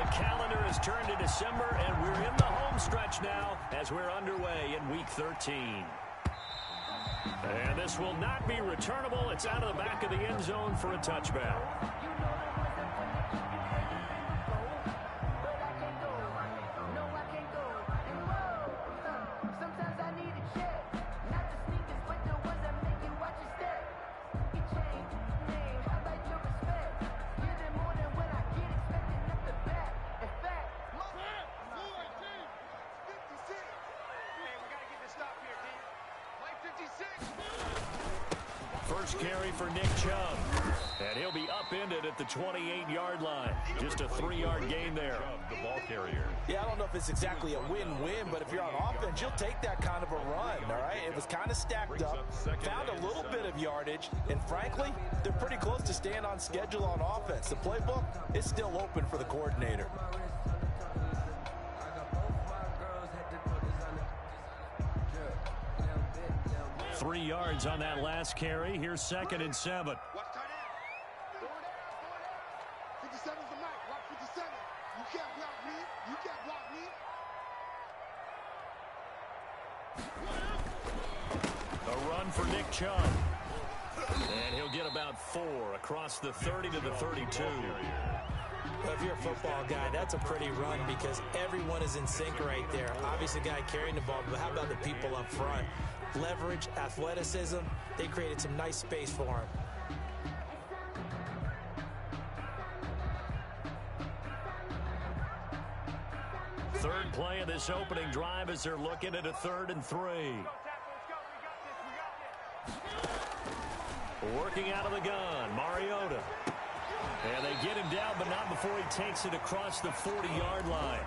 The calendar has turned to December, and we're in the home stretch now as we're underway in Week 13. And this will not be returnable. It's out of the back of the end zone for a touchback. First carry for Nick Chubb. And he'll be upended at the 28-yard line. Just a 3-yard gain there. The ball carrier. Yeah, I don't know if it's exactly a win-win, but if you're on offense, you'll take that kind of a run, all right? It was kind of stacked up, found a little bit of yardage, and frankly, they're pretty close to staying on schedule on offense. The playbook is still open for the coordinator. 3 yards on that last carry. Here's 2nd and 7. Watch tight end. 57's the mic. Watch 57. You can't block me. You can't block me. A run for Nick Chubb. And he'll get about 4 across the 30 to the 32. If you're a football guy, that's a pretty run because everyone is in sync right there. Obviously, the guy carrying the ball, but how about the people up front? Leverage, athleticism, they created some nice space for him. Third play of this opening drive as they're looking at a 3rd and 3. Working out of the gun, Mariota. And they get him down, but not before he takes it across the 40-yard line.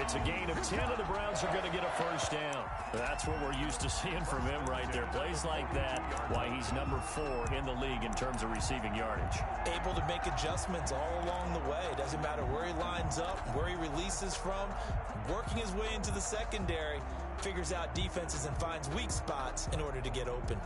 It's a gain of 10, and the Browns are going to get a first down. That's what we're used to seeing from him right there. Plays like that, why he's number 4 in the league in terms of receiving yardage. Able to make adjustments all along the way. Doesn't matter where he lines up, where he releases from. Working his way into the secondary, figures out defenses and finds weak spots in order to get open.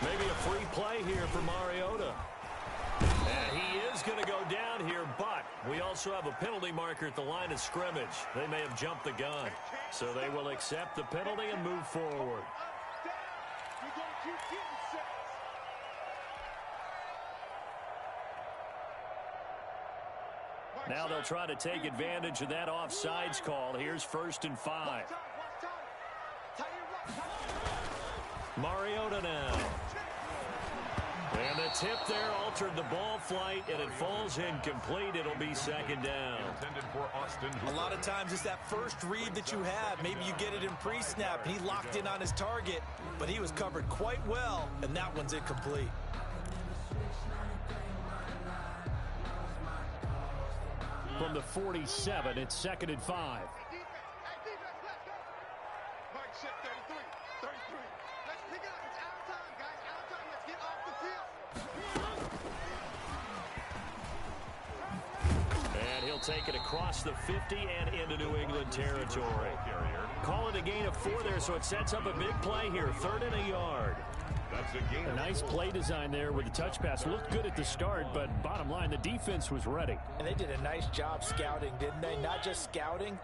Maybe a free play here for Mariota. And he is going to go down here, but we also have a penalty marker at the line of scrimmage. They may have jumped the gun. So they will accept the penalty and move forward. Now they'll try to take advantage of that offsides call. Here's 1st and 5. Mariota now. And the tip there altered the ball flight, and it falls incomplete. It'll be 2nd down. A lot of times it's that first read that you have. Maybe you get it in pre-snap, and he locked in on his target, but he was covered quite well, and that one's incomplete. From the 47, it's 2nd and 5. And he'll take it across the 50 and into New England territory. Call it a gain of 4 there, so it sets up a big play here. 3rd and a yard. A nice play design there with the touch pass. Looked good at the start, but bottom line, the defense was ready. And they did a nice job scouting, didn't they? Not just scouting,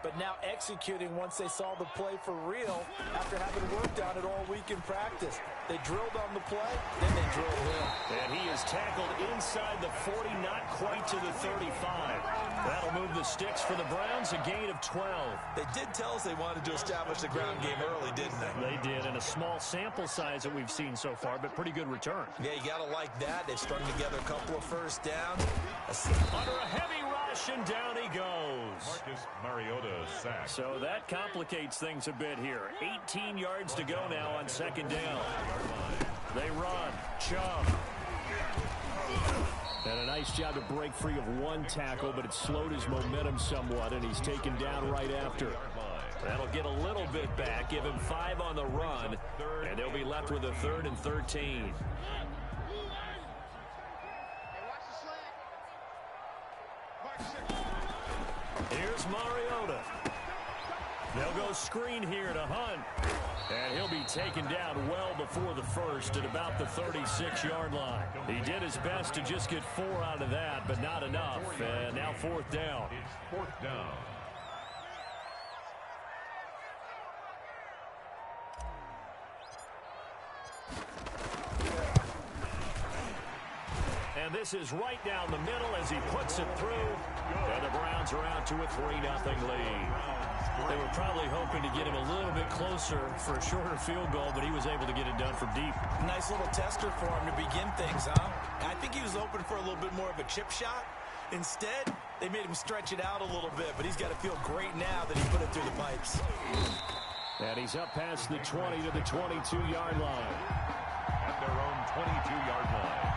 but now executing once they saw the play for real after having worked on it all week in practice. They drilled on the play, then they drilled in. And he is tackled inside the 40, not quite to the 35. That'll move the sticks for the Browns, a gain of 12. They did tell us they wanted to establish the ground game early, didn't they? They did, and a small sample size that we've seen so far, but pretty good return. Yeah, you got to like that. They've strung together a couple of first downs. Under a heavy rush, and down he goes. Marcus Mariota sack. So that complicates things a bit here. 18 yards to go now on 2nd down. They run. Chubb. And a nice job to break free of one tackle, but it slowed his momentum somewhat, and he's taken down right after. That'll get a little bit back, give him 5 on the run, and they'll be left with a 3rd and 13. Here's Mariota. They'll go screen here to Hunt. And he'll be taken down well before the first at about the 36-yard line. He did his best to just get 4 out of that, but not enough. And now 4th down. It's 4th down. And this is right down the middle as he puts it through. And the Browns are out to a 3-0 lead. They were probably hoping to get him a little bit closer for a shorter field goal, but he was able to get it done from deep. Nice little tester for him to begin things, huh? I think he was hoping for a little bit more of a chip shot. Instead, they made him stretch it out a little bit, but he's got to feel great now that he put it through the pipes. And he's up past the 20 to the 22-yard line. At their own 22-yard line.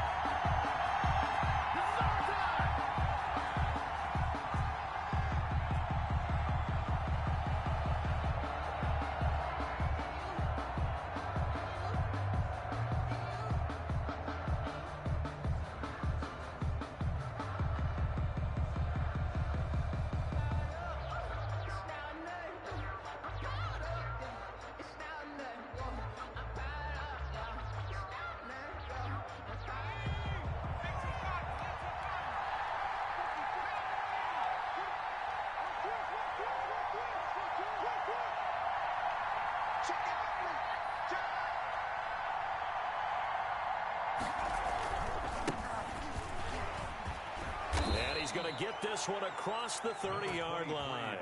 Going to get this one across the 30-yard line.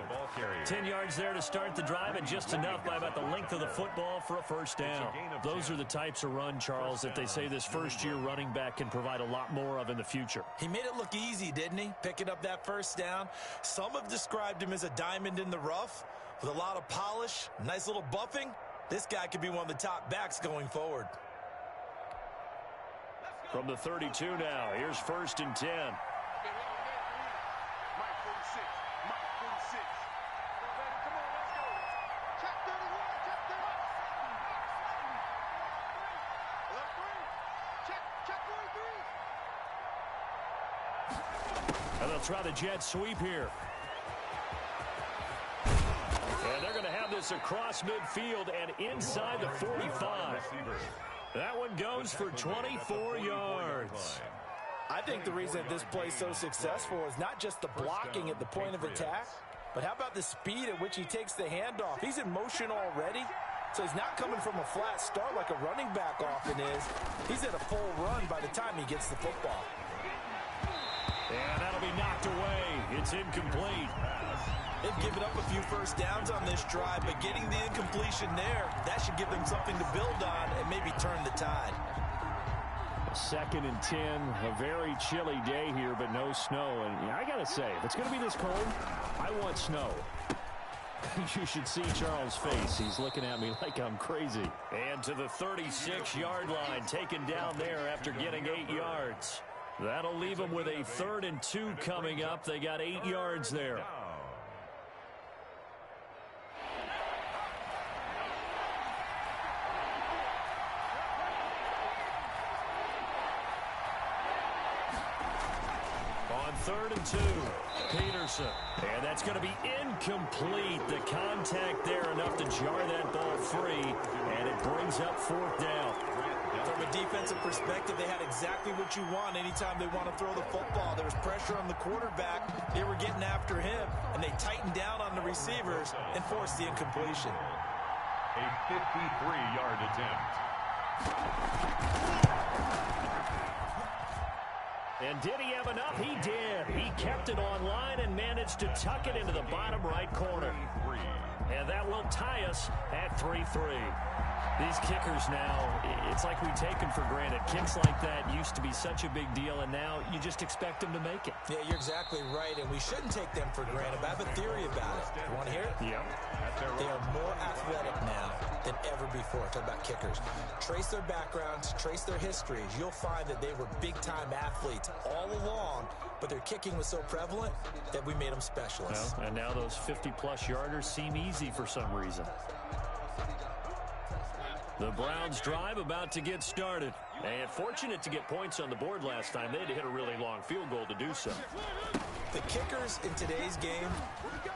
10 yards there to start the drive, and just enough by about the length of the football for a first down. Those are the types of run, Charles, that they say this first-year running back can provide a lot more of in the future. He made it look easy, didn't he? Picking up that first down. Some have described him as a diamond in the rough with a lot of polish, nice little buffing. This guy could be one of the top backs going forward. From the 32 now, here's 1st and 10. And they'll try the jet sweep here. And they're going to have this across midfield and inside the 45. That one goes for 24 yards. I think the reason that this play is so successful is not just the blocking at the point of attack, but how about the speed at which he takes the handoff? He's in motion already, so he's not coming from a flat start like a running back often is. He's at a full run by the time he gets the football. And that'll be knocked away. It's incomplete. They've given up a few first downs on this drive, but getting the incompletion there, that should give them something to build on and maybe turn the tide. 2nd and 10, a very chilly day here, but no snow. And I got to say, if it's going to be this cold, I want snow. You should see Charles' face. He's looking at me like I'm crazy. And to the 36-yard line, taken down there after getting 8 yards. That'll leave them with a 3rd and 2 coming up. They got 8 yards there. On 3rd and 2, Peterson. And that's going to be incomplete. The contact there enough to jar that ball free. And it brings up 4th down. From a defensive perspective, they had exactly what you want anytime they want to throw the football. There was pressure on the quarterback. They were getting after him, and they tightened down on the receivers and forced the incompletion. A 53-yard attempt. And did he have enough? He did. He kept it on line and managed to tuck it into the bottom right corner. And that will tie us at 3-3. These kickers now, it's like we take them for granted. Kicks like that used to be such a big deal, and now you just expect them to make it. Yeah, you're exactly right, and we shouldn't take them for granted. But I have a theory about it. You want to hear it? Yeah. They are more athletic now than ever before. Talk about kickers. Trace their backgrounds, trace their histories. You'll find that they were big-time athletes all along, but their kicking was so prevalent that we made them specialists. Well, and now those 50-plus yarders seem easy for some reason. The Browns drive about to get started. And fortunate to get points on the board last time. They had to hit a really long field goal to do so. The kickers in today's game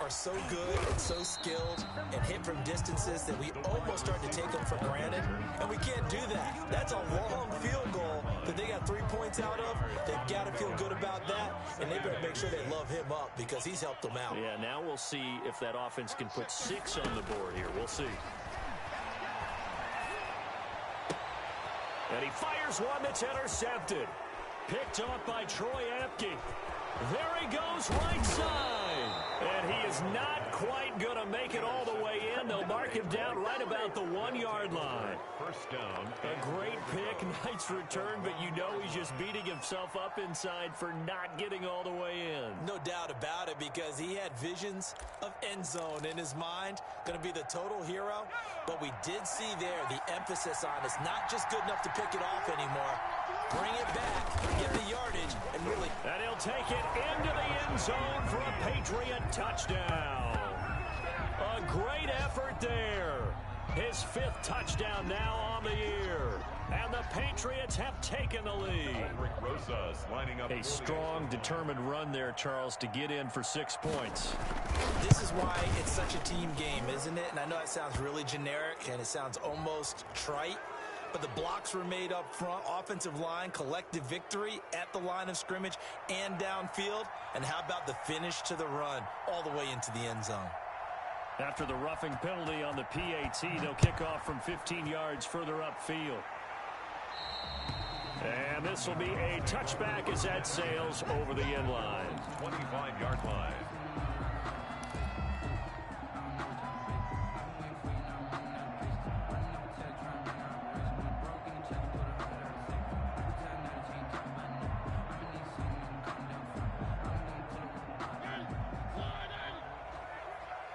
are so good and so skilled and hit from distances that we almost start to take them for granted. And we can't do that. That's a long field goal that they got 3 points out of. They've got to feel good about that. And they better make sure they love him up because he's helped them out. Yeah, now we'll see if that offense can put 6 on the board here. We'll see. And he fires one that's intercepted. Picked off by Troy Apke. There he goes, right side. And he is not quite going to make it all the way in. They'll mark him down right about the 1-yard line. First down. A great pick, nice return, but you know he's just beating himself up inside for not getting all the way in. No doubt about it, because he had visions of end zone in his mind. Going to be the total hero. But we did see there the emphasis on it's not just good enough to pick it off anymore. Bring it back, get the yardage, and really... And he'll take it into the end zone for a Patriot touchdown. A great effort there. His 5th touchdown now on the year. And the Patriots have taken the lead. A strong, determined run there, Charles, to get in for 6 points. This is why it's such a team game, isn't it? And I know it sounds really generic and it sounds almost trite, but the blocks were made up front, offensive line, collective victory at the line of scrimmage and downfield. And how about the finish to the run all the way into the end zone? After the roughing penalty on the PAT, they'll kick off from 15 yards further upfield. And this will be a touchback as that sails over the end line. 25-yard line.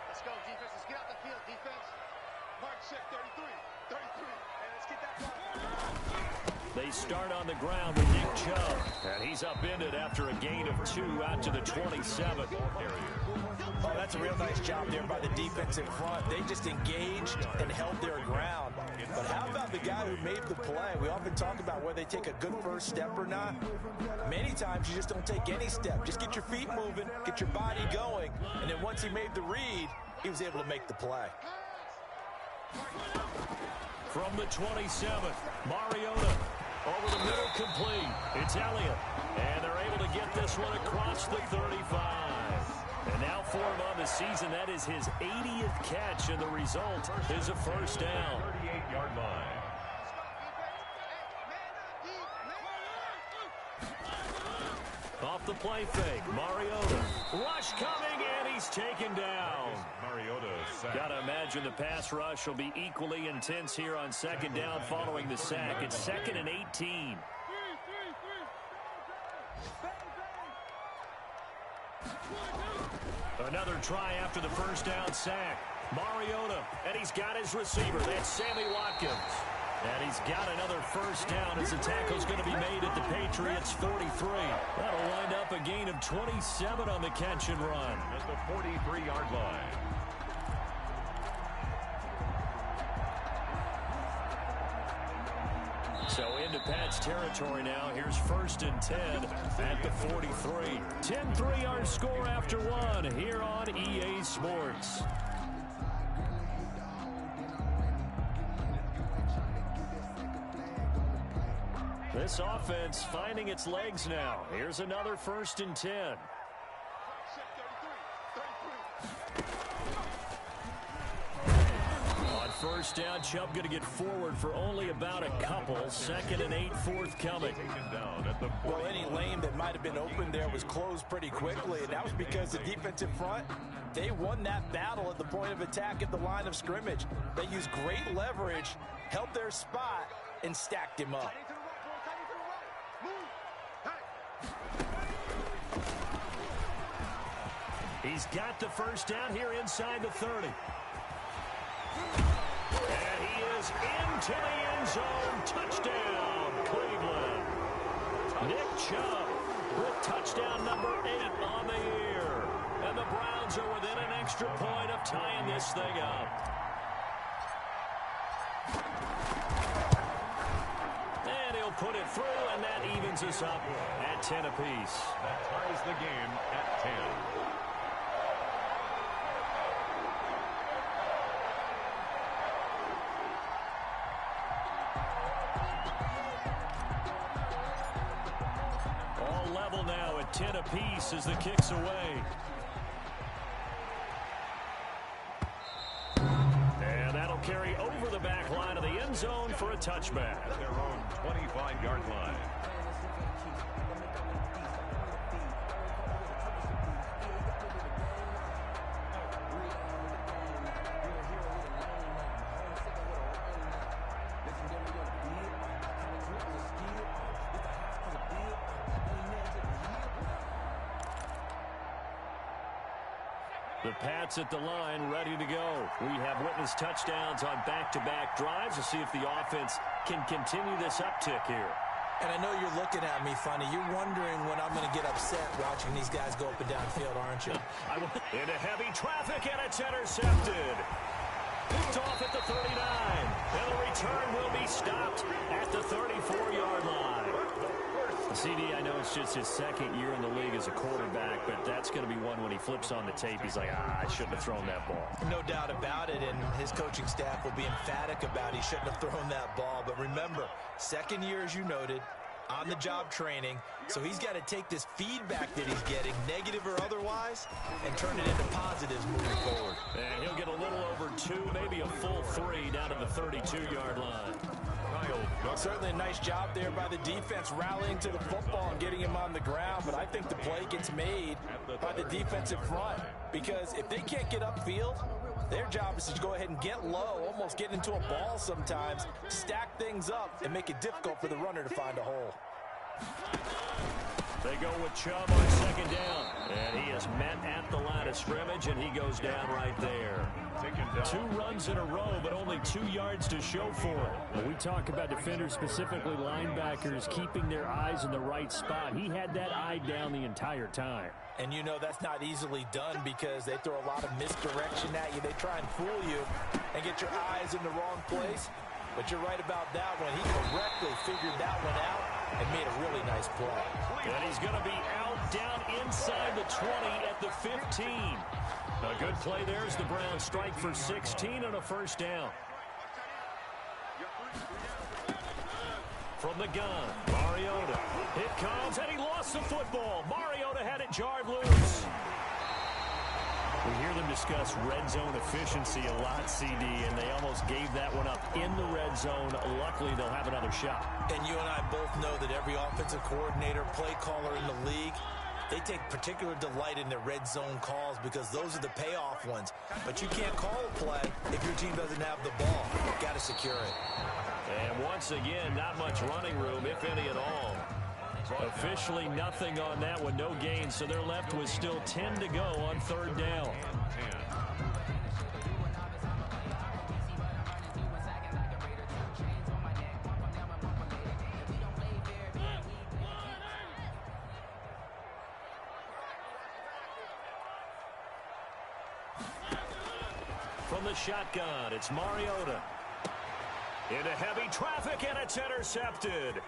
Let's go, defense. Let's get out the field, defense. Mark check 33. 33. And let's get that ball. They start on the ground with Nick Chubb. And he's upended after a gain of 2 out to the 27. Oh, that's a real nice job there by the defense in front. They just engaged and held their ground. But how about the guy who made the play? We often talk about whether they take a good first step or not. Many times you just don't take any step. Just get your feet moving, get your body going. And then once he made the read, he was able to make the play. From the 27th, Mariota over the middle, complete. It's Elliott. And they're able to get this one across the 35. And now for him on the season, that is his 80th catch, and the result is a first down. 38-yard line. Off the play fake, Mariota. Rush coming, and he's taken down. Mariota sack. Got to imagine the pass rush will be equally intense here on second down following the sack. It's 2nd and 18. Another try after the first down sack. Mariota, and he's got his receiver. That's Sammy Watkins. And he's got another first down as the tackle's going to be made at the Patriots' 43. That'll wind up a gain of 27 on the catch and run. At the 43-yard line. So into Pat's territory now. Here's 1st and 10 at the 43. 10-3 our score after 1 here on EA Sports. This offense finding its legs now. Here's another 1st and 10. On first down, Chubb going to get forward for only about a couple. 2nd and 8 forthcoming. Well, any lane that might have been open there was closed pretty quickly, and that was because the defense in front, they won that battle at the point of attack at the line of scrimmage. They used great leverage, held their spot, and stacked him up. He's got the first down here inside the 30. And he is into the end zone. Touchdown, Cleveland. Nick Chubb with touchdown number 8 on the year. And the Browns are within an extra point of tying this thing up. put it through, and that evens us up at 10 apiece. That ties the game at 10. All level now at 10 apiece as the kick's away. And that'll carry over the back line of the end zone for a touchback. At their own 25-yard line. The Pats at the line, ready to go. We have witnessed touchdowns on back-to-back drives to see if the offense can continue this uptick here. And I know you're looking at me funny. You're wondering when I'm going to get upset watching these guys go up and down field, aren't you? Into heavy traffic, and it's intercepted. Picked off at the 39. And the return will be stopped at the 34-yard line. CD, I know it's just his second year in the league as a quarterback, but that's going to be one when he flips on the tape, he's like, I shouldn't have thrown that ball. No doubt about it, and his coaching staff will be emphatic about he shouldn't have thrown that ball. But remember, second year, as you noted, on-the-job training, so he's got to take this feedback that he's getting, negative or otherwise, and turn it into positives moving forward. And he'll get a little over 2, maybe a full 3 down to the 32-yard line. Certainly a nice job there by the defense rallying to the football and getting him on the ground, but I think the play gets made by the defensive front because if they can't get upfield, their job is to go ahead and get low, almost get into a ball sometimes, stack things up, and make it difficult for the runner to find a hole. They go with Chubb on second down, and he is met at the line of scrimmage, and he goes down right there. 2 runs in a row, but only 2 yards to show for it. When we talk about defenders, specifically linebackers, keeping their eyes in the right spot, he had that eye down the entire time. And you know that's not easily done because they throw a lot of misdirection at you. They try and fool you and get your eyes in the wrong place. But you're right about that one. He correctly figured that one out and made a really nice play. And he's going to be out down inside the 20 at the 15. A good play there as the Browns strike for 16 on a first down. From the gun, Mariota. It comes, and he lost the football. Mariota had it jarred loose. We hear them discuss red zone efficiency a lot, CD, and they almost gave that one up in the red zone. Luckily, they'll have another shot. And you and I both know that every offensive coordinator, play caller in the league, they take particular delight in their red zone calls because those are the payoff ones. But you can't call a play if your team doesn't have the ball. You've got to secure it. And once again, not much running room, if any at all. Officially nothing on that one, no gain, so they're left with still 10 to go on third down. From the shotgun, it's Mariota. Into heavy traffic, and it's intercepted.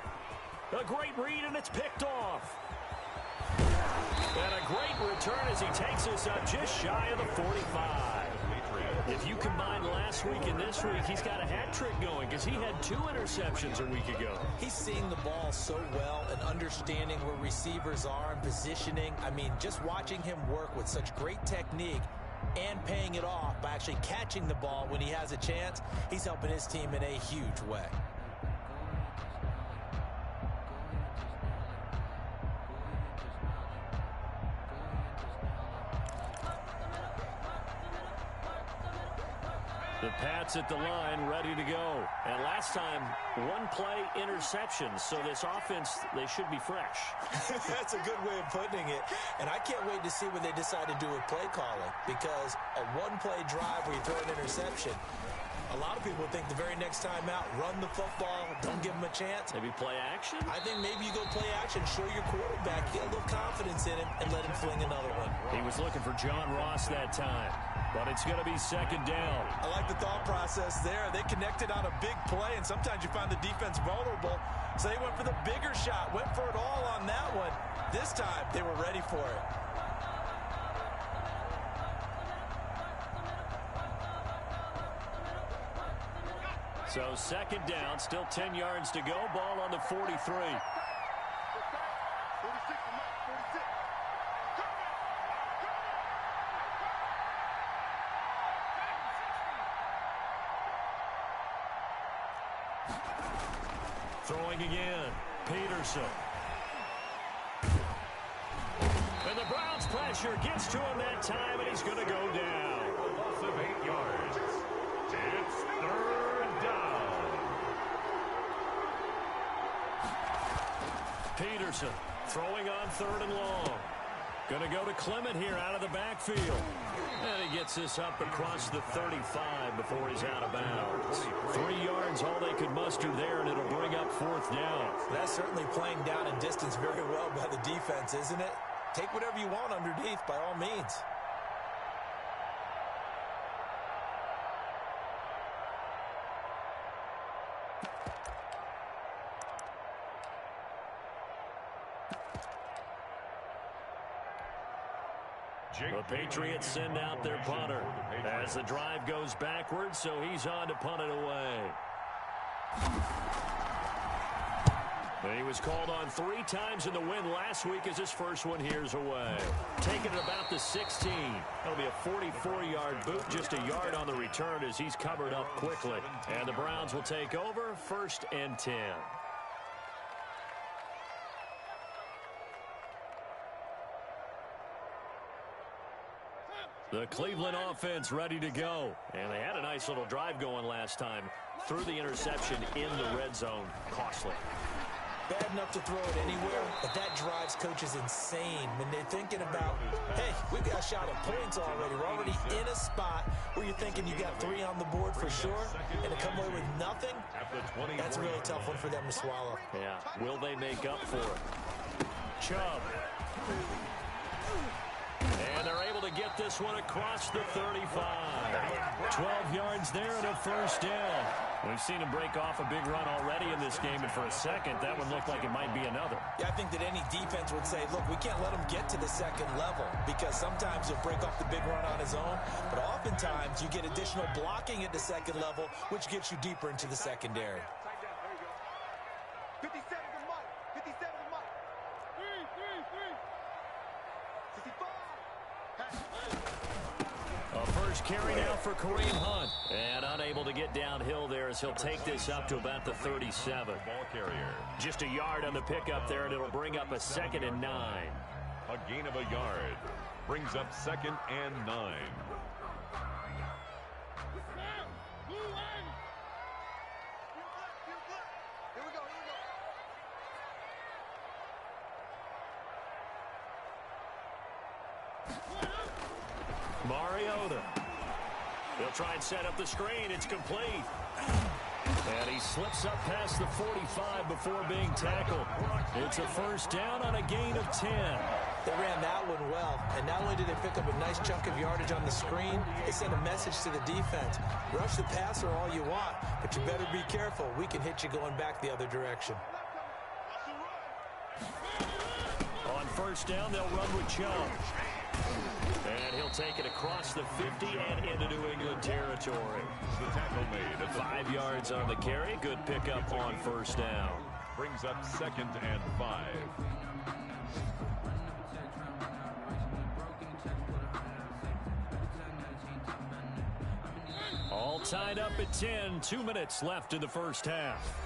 A great read, and it's picked off. And a great return as he takes us up just shy of the 45. If you combine last week and this week, he's got a hat trick going because he had 2 interceptions a week ago. He's seeing the ball so well and understanding where receivers are and positioning. I mean, just watching him work with such great technique and paying it off by actually catching the ball when he has a chance, he's helping his team in a huge way. The Pats at the line, ready to go. And last time, 1 play interception. So this offense, they should be fresh. That's a good way of putting it. And I can't wait to see what they decide to do with play calling. Because a 1-play drive where you throw an interception, a lot of people think the very next time out, run the football, don't give him a chance. Maybe play action? I think maybe you go play action, show your quarterback, get a little confidence in him, and let him fling another one. He was looking for John Ross that time. But it's going to be second down. I like the thought process there. They connected on a big play, and sometimes you find the defense vulnerable. So they went for the bigger shot, went for it all on that one. This time, they were ready for it. So second down, still 10 yards to go. Ball on the 43. 46 to Mike, 46. Throwing again, Peterson. And the Browns pressure gets to him that time, and he's going to go down. A loss of 8 yards. It's third down. Peterson throwing on third and long. Going to go to Clement here out of the backfield. And he gets this up across the 35 before he's out of bounds. 3 yards, all they could muster there, and it'll bring up fourth down. That's certainly playing down and distance very well by the defense, isn't it? Take whatever you want underneath by all means. The Patriots send out their punter as the drive goes backwards, so he's on to punt it away. He was called on 3 times in the win last week as his first one here's away. Taking it about the 16. That'll be a 44-yard boot, just a yard on the return as he's covered up quickly. And the Browns will take over, 1st and 10. The Cleveland offense ready to go. And they had a nice little drive going last time. Threw the interception in the red zone. Costly. Bad enough to throw it anywhere, but that drives coaches insane when they're thinking about, hey, we've got a shot at points already. We're already in a spot where you're thinking you got 3 on the board for sure, and to come away with nothing, that's a really tough one for them to swallow. Yeah, will they make up for it? Chubb. And they're able to get this one across the 35. 12 yards there and a first down. We've seen him break off a big run already in this game, and for a second, that one looked like it might be another. Yeah, I think that any defense would say, look, we can't let him get to the second level because sometimes he'll break off the big run on his own, but oftentimes you get additional blocking at the second level, which gets you deeper into the secondary. 57 to Mike, 57 to Mike. 65. A first carry now for Kareem Hunt. And unable to get downhill there as he'll take this up to about the 37. Ball carrier. Just a yard on the pickup there, and it'll bring up a 2nd and 9. A gain of a yard. Brings up 2nd and 9. Mariota. He'll try and set up the screen. It's complete. And he slips up past the 45 before being tackled. It's a first down on a gain of 10. They ran that one well, and not only did they pick up a nice chunk of yardage on the screen, they sent a message to the defense. Rush the passer all you want, but you better be careful. We can hit you going back the other direction. On first down, they'll run with Chubb. And he'll take it across the 50 and into New England territory. The tackle made at 5 yards on the carry. Good pickup on first down. brings up 2nd and 5. All tied up at 10. 2 minutes left in the first half.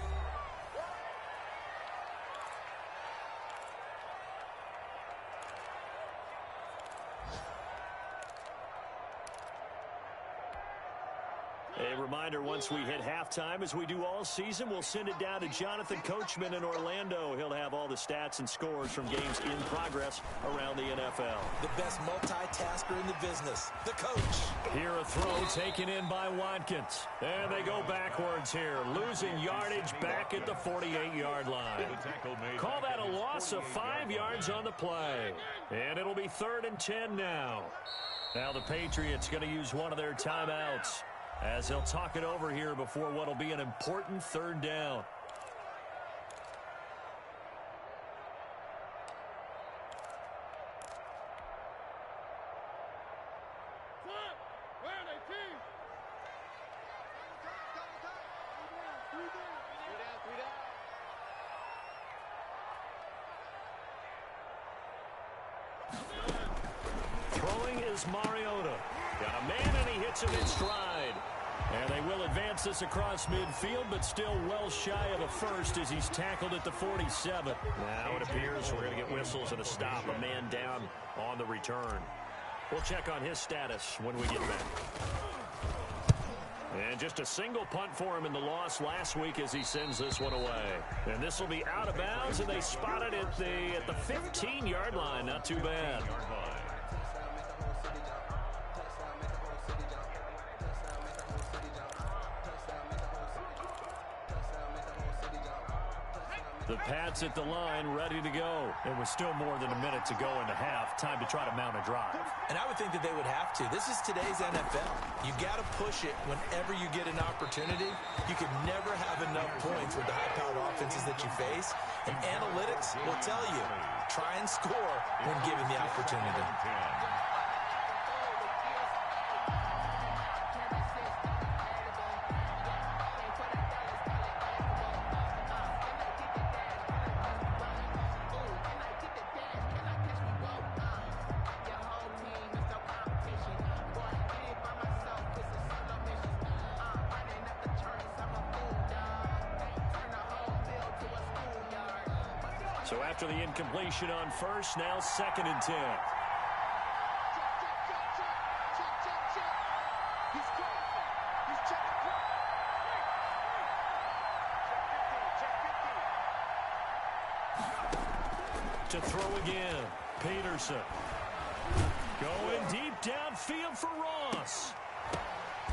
A reminder, once we hit halftime, as we do all season, we'll send it down to Jonathan Coachman in Orlando. He'll have all the stats and scores from games in progress around the NFL. The best multitasker in the business, the coach. Here a throw taken in by Watkins. And they go backwards here, losing yardage back at the 48-yard line. Call that a loss of 5 yards on the play. And it'll be 3rd and 10 now. Now the Patriots going to use one of their timeouts as they'll talk it over here before what will be an important third down. Throwing is Mariota. Got a man, and he hits him in stride. And they will advance this across midfield, but still well shy of the first as he's tackled at the 47. Now it appears we're going to get whistles and a stop. A man down on the return. We'll check on his status when we get back. And just a single punt for him in the loss last week as he sends this one away. And this will be out of bounds, and they spot it at the 15-yard line. Not too bad. The Pats at the line, ready to go. It was still more than a minute to go in the half. Time to try to mount a drive. And I would think that they would have to. This is today's NFL. You got to push it whenever you get an opportunity. You can never have enough points with the high-powered offenses that you face. And analytics will tell you, try and score when given the opportunity. So after the incompletion on first, now 2nd and 10. To throw again, Peterson. Going deep downfield for Ross.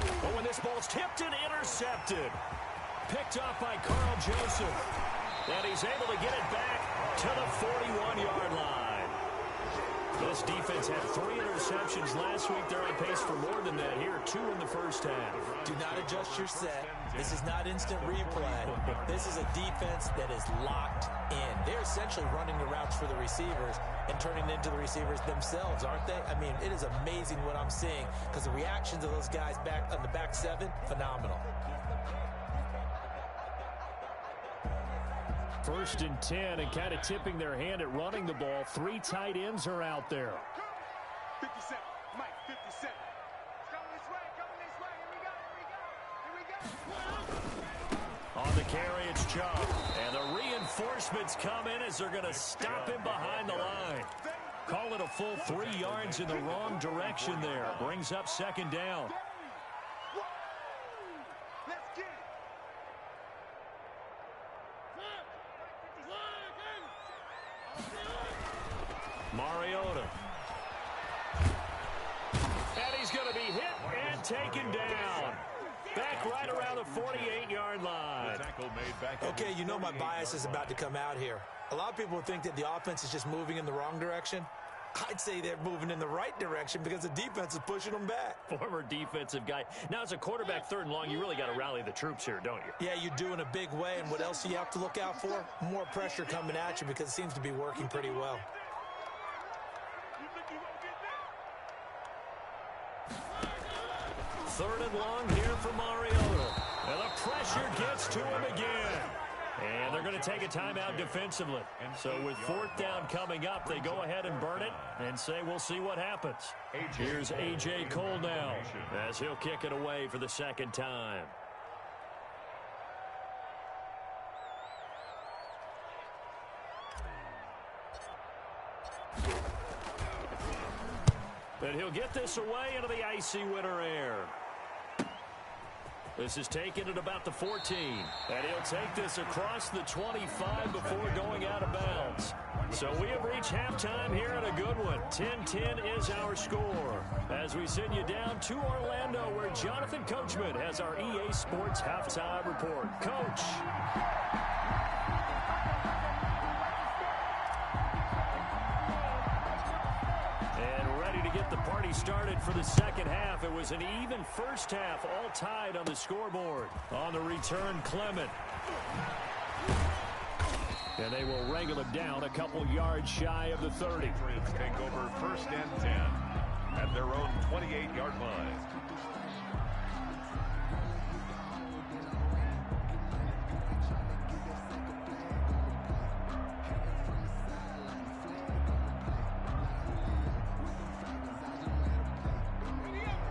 But when this ball's tipped and intercepted. Picked off by Carl Joseph. And he's able to get it back to the 41-yard line. This defense had 3 interceptions last week. They're on pace for more than that here. 2 in the first half. Do not adjust your set. This is not instant replay. This is a defense that is locked in. They're essentially running the routes for the receivers and turning into the receivers themselves, aren't they? I mean, it is amazing what I'm seeing because the reactions of those guys back on the back 7, phenomenal. 1st and 10, and kind of tipping their hand at running the ball. 3 tight ends are out there. 57, Mike, 57. Coming this way, here we go. On the carry, it's Chubb. And the reinforcements come in as they're going to stop him behind the line. Call it a full 3 yards in the wrong direction there. Brings up 2nd down. Mariota. And he's going to be hit and taken down. Back right around the 48-yard line. Okay, you know my bias is about to come out here. A lot of people think that the offense is just moving in the wrong direction. I'd say they're moving in the right direction because the defense is pushing them back. Former defensive guy. Now, as a quarterback 3rd and long, you really got to rally the troops here, don't you? Yeah, you do in a big way. And what else do you have to look out for? More pressure coming at you because it seems to be working pretty well. 3rd and long here for Mariota. And the pressure gets to him again. And they're going to take a timeout defensively. So with 4th down coming up, they go ahead and burn it and say we'll see what happens. Here's A.J. Cole now as he'll kick it away for the 2nd time. And he'll get this away into the icy winter air. This is taken at about the 14. And he'll take this across the 25 before going out of bounds. So we have reached halftime here at a good one. 10-10 is our score. As we send you down to Orlando, where Jonathan Coachman has our EA Sports Halftime Report. Coach. And ready to get the party started for the second half. It was an even first half, all tied on the scoreboard. On the return, Clement. And they will wrangle him down a couple yards shy of the 30. Patriots take over 1st and 10 at their own 28-yard line.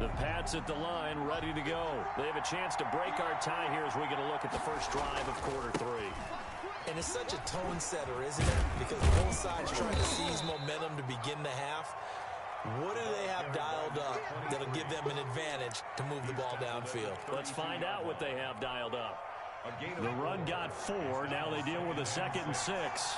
The Pats at the line, ready to go. They have a chance to break our tie here as we get a look at the first drive of quarter 3. And it's such a tone setter, isn't it? Because both sides trying to seize momentum to begin the half. What do they have dialed up that'll give them an advantage to move the ball downfield? Let's find out what they have dialed up. The run got 4. Now they deal with a 2nd and 6.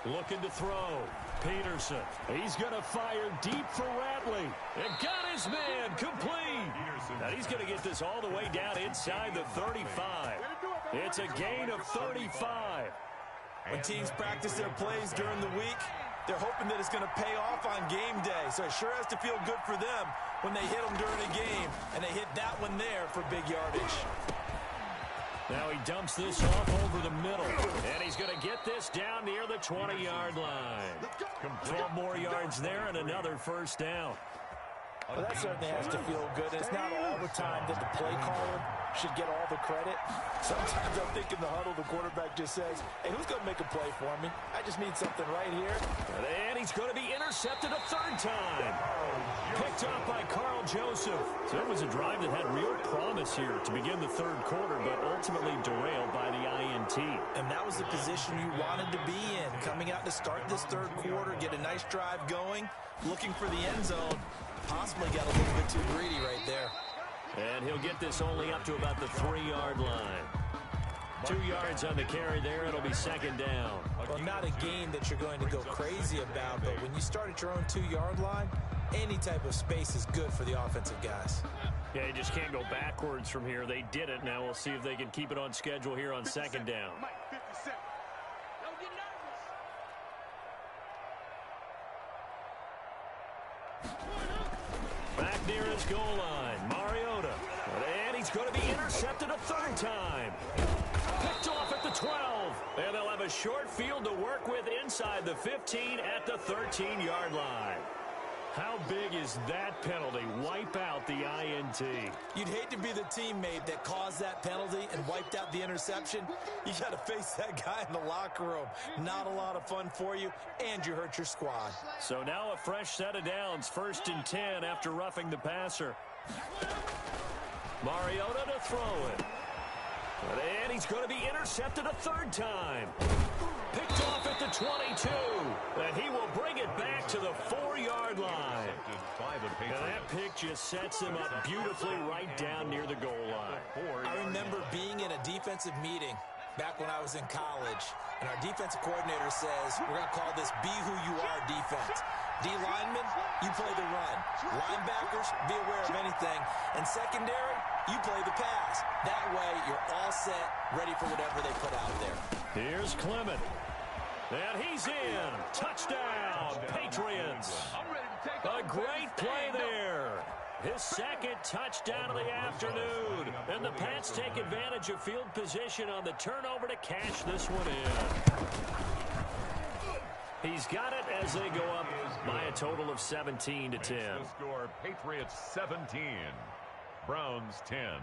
Looking to throw. Peterson. He's going to fire deep for Ratley. And got his man complete. Now he's going to get this all the way down inside the 35. It's a gain of 35. When teams practice their plays during the week, they're hoping that it's going to pay off on game day. So it sure has to feel good for them when they hit them during a game. And they hit that one there for big yardage. Now he dumps this off over the middle. And he's going to get this down near the 20-yard line. 12 more yards there and another first down. Well, that certainly has to feel good. It's not all the time that the play caller should get all the credit. Sometimes I think in the huddle, the quarterback just says, hey, who's going to make a play for me? I just need something right here. And he's going to be intercepted a 3rd time. Picked up by Carl Joseph. So it was a drive that had real promise here to begin the 3rd quarter, but ultimately derailed by the INT. And that was the position you wanted to be in. Coming out to start this 3rd quarter, get a nice drive going, looking for the end zone. Possibly got a little bit too greedy right there. And he'll get this only up to about the 3-yard line. 2 yards on the carry there. It'll be 2nd down. Well, not a game that you're going to go crazy about, but when you start at your own 2-yard line, any type of space is good for the offensive guys. Yeah, you just can't go backwards from here. They did it. Now we'll see if they can keep it on schedule here on 2nd down. Back near his goal line, Mariota. And he's going to be intercepted a 3rd time. Picked off at the 12. And they'll have a short field to work with inside the 15 at the 13-yard line. How big is that penalty? Wipe out the INT. You'd hate to be the teammate that caused that penalty and wiped out the interception. You got to face that guy in the locker room. Not a lot of fun for you, and you hurt your squad. So now a fresh set of downs. 1st and 10 after roughing the passer. Mariota to throw it. And he's going to be intercepted a 3rd time. Picked off at the 22. And he will bring it back to the 4-yard line. And that pick just sets him up beautifully right down near the goal line. I remember being in a defensive meeting back when I was in college, and our defensive coordinator says, we're going to call this Be Who You Are defense. D linemen, you play the run. Linebackers, be aware of anything. And secondary, you play the pass. That way, you're all set, ready for whatever they put out there. Here's Clement. And he's in. Touchdown, Patriots. A great play there. His 2nd touchdown of the afternoon. And the Pats take advantage of field position on the turnover to cash this one in. He's got it as they go up by a total of 17-10. The score, Patriots 17, Browns 10.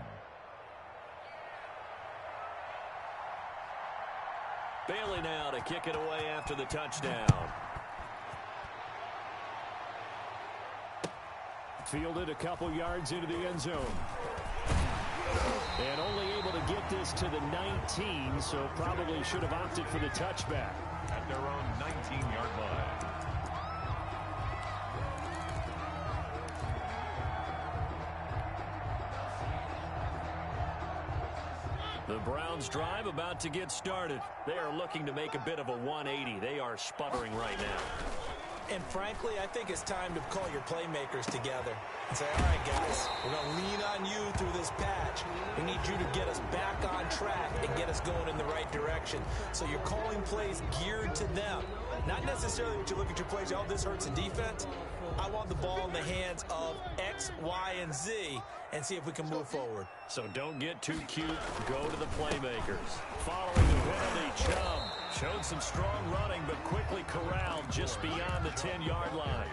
Bailey now to kick it away after the touchdown. Fielded a couple yards into the end zone. And only able to get this to the 19, so probably should have opted for the touchback. At their own 19-yard line. The Browns drive about to get started. They are looking to make a bit of a 180. They are sputtering right now. And frankly, I think it's time to call your playmakers together and say, all right, guys, we're going to lean on you through this patch. We need you to get us back on track and get us just going in the right direction. So you're calling plays geared to them. Not necessarily what you look at your plays, oh, this hurts the defense. I want the ball in the hands of X, Y, and Z and see if we can move forward. So don't get too cute. Go to the playmakers. Following the penalty, Chubb showed some strong running, but quickly corralled just beyond the 10-yard line.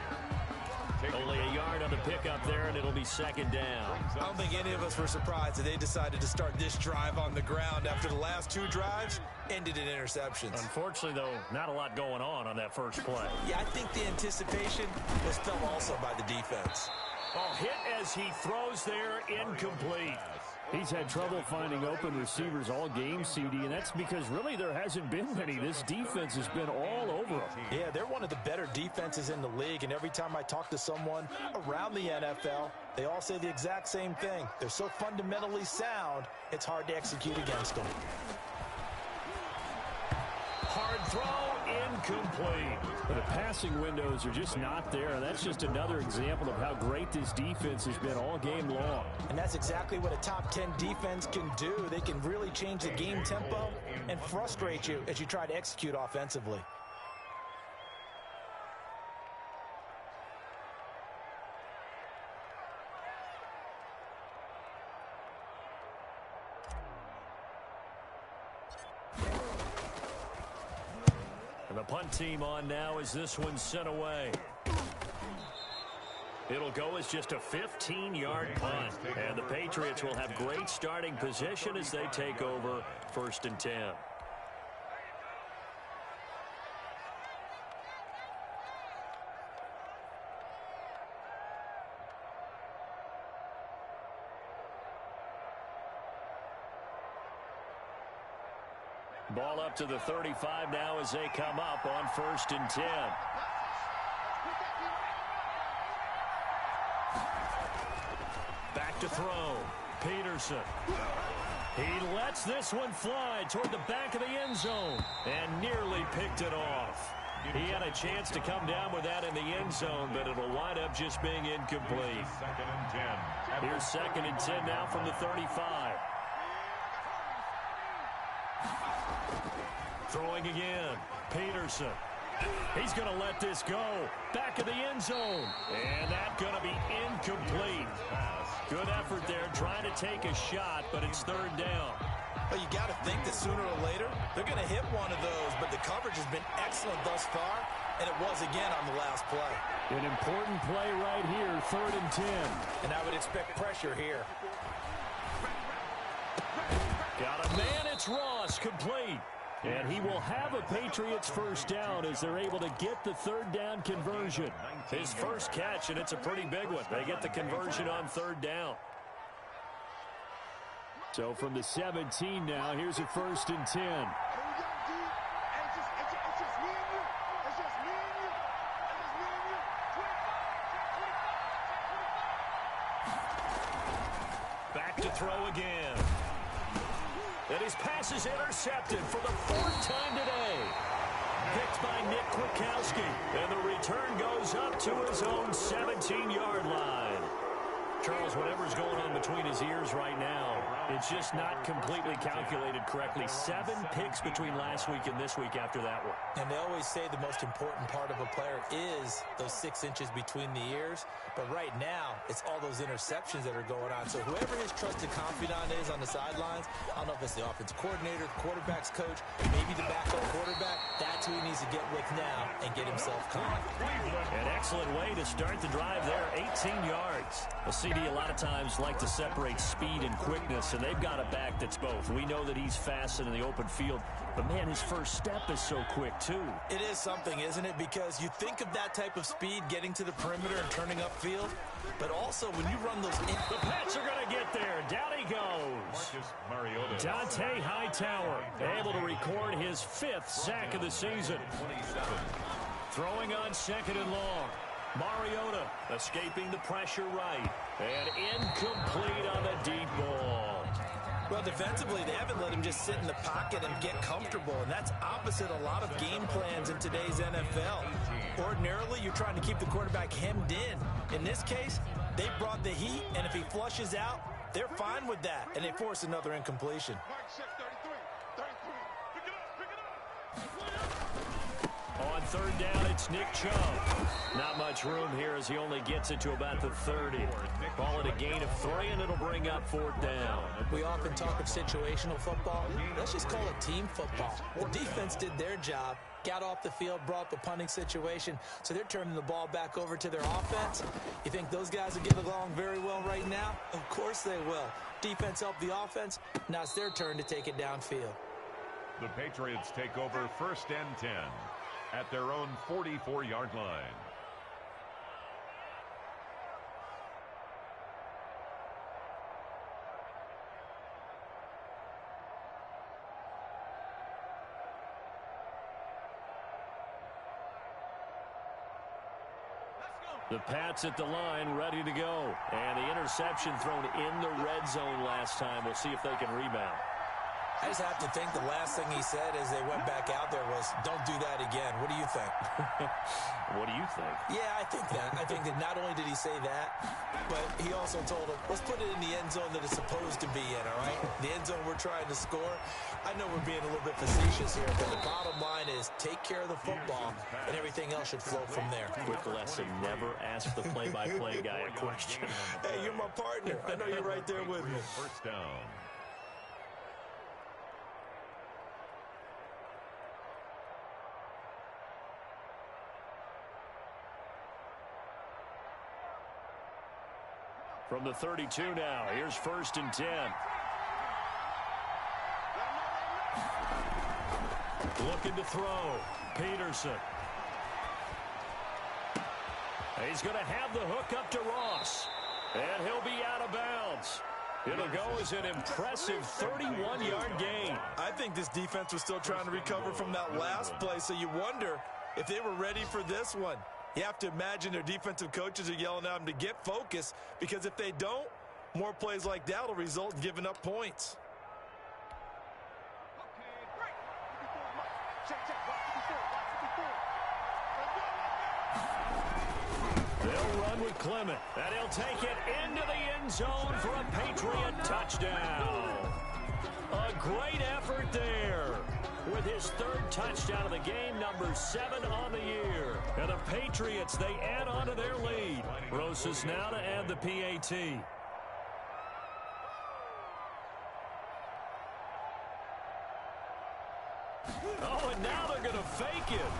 Only a yard on the pickup there, and it'll be second down. I don't think any of us were surprised that they decided to start this drive on the ground after the last two drives ended in interceptions. Unfortunately, though, not a lot going on that first play. Yeah, I think the anticipation was felt also by the defense. Oh, hit as he throws there, incomplete. He's had trouble finding open receivers all game, CD, and that's because really there hasn't been many. This defense has been all over them. Yeah, they're one of the better defenses in the league, and every time I talk to someone around the NFL, they all say the exact same thing. They're so fundamentally sound, it's hard to execute against them. Hard throw, incomplete. The passing windows are just not there. That's just another example of how great this defense has been all game long. And that's exactly what a top 10 defense can do. They can really change the game tempo and frustrate you as you try to execute offensively. And the punt team on now as this one's sent away. It'll go as just a 15-yard punt. And the Patriots will have great starting position as they take over 1st and 10. Ball up to the 35 now as they come up on 1st and 10. Back to throw. Peterson. He lets this one fly toward the back of the end zone and nearly picked it off. He had a chance to come down with that in the end zone, but it'll wind up just being incomplete. Here's 2nd and 10 now from the 35. Throwing again. Peterson. He's going to let this go. Back of the end zone. And that's going to be incomplete. Good effort there trying to take a shot, but it's 3rd down. Well, you got to think that sooner or later they're going to hit one of those, but the coverage has been excellent thus far, and it was again on the last play. An important play right here, 3rd and 10. And I would expect pressure here. Got a man, it's Ross, complete. And he will have a Patriots first down as they're able to get the 3rd down conversion. His first catch, and it's a pretty big one. They get the conversion on 3rd down. So from the 17 now, here's a 1st and 10. Back to throw again. And his pass is intercepted for the 4th time today. Picked by Nick Kwiatkowski. And the return goes up to his own 17-yard line. Charles, whatever's going on between his ears right now, it's just not completely calculated correctly. 7 picks between last week and this week after that one. And they always say the most important part of a player is those 6 inches between the ears. But right now, it's all those interceptions that are going on. So whoever his trusted confidant is on the sidelines, I don't know if it's the offensive coordinator, the quarterback's coach, maybe the backup quarterback, that's who he needs to get with now and get himself calm. An excellent way to start the drive there, 18 yards. Well, CD a lot of times like to separate speed and quickness, and they've got a back that's both. We know that he's fast in the open field, but man, his first step is so quick too. It is something, isn't it? Because you think of that type of speed getting to the perimeter and turning upfield, but also when you run those... The Pats are going to get there. Down he goes. Dante Hightower able to record his 5th sack of the season. Throwing on 2nd and long. Mariota escaping the pressure right. And incomplete on the deep ball. Well, defensively, they haven't let him just sit in the pocket and get comfortable, and that's opposite a lot of game plans in today's NFL. Ordinarily, you're trying to keep the quarterback hemmed in. In this case, they brought the heat, and if he flushes out, they're fine with that, and they force another incompletion. third down, it's Nick Chubb. Not much room here as he only gets it to about the 30. Call it a gain of 3, and it'll bring up 4th down. We often talk of situational football. Let's just call it team football. The defense did their job, got off the field, brought the punting situation, so they're turning the ball back over to their offense. You think those guys will get along very well right now? Of course they will. Defense helped the offense. Now it's their turn to take it downfield. The Patriots take over 1st and 10 at their own 44-yard line. The Pats at the line, ready to go. And the interception thrown in the red zone last time. We'll see if they can rebound. I just have to think the last thing he said as they went back out there was, don't do that again. What do you think? What do you think? Yeah, I think that. I think that not only did he say that, but he also told him, let's put it in the end zone that it's supposed to be in, all right? The end zone we're trying to score. I know we're being a little bit facetious here, but the bottom line is take care of the football, and everything else should flow from there. Quick lesson, never ask the play-by-play guy a question. Hey, you're my partner. I know you're right there with me. 1st down. From the 32 now, here's 1st and 10. Looking to throw. Peterson. He's going to have the hook up to Ross. And he'll be out of bounds. It'll go as an impressive 31-yard gain. I think this defense was still trying to recover from that last play, so you wonder if they were ready for this one. You have to imagine their defensive coaches are yelling at them to get focused, because if they don't, more plays like that will result in giving up points. They'll run with Clement, and he'll take it into the end zone for a Patriot touchdown. A great effort there with his 3rd touchdown of the game, number 7 on the year. And the Patriots, they add on to their lead. Rosas now to add the PAT. Oh, and now they're going to fake it.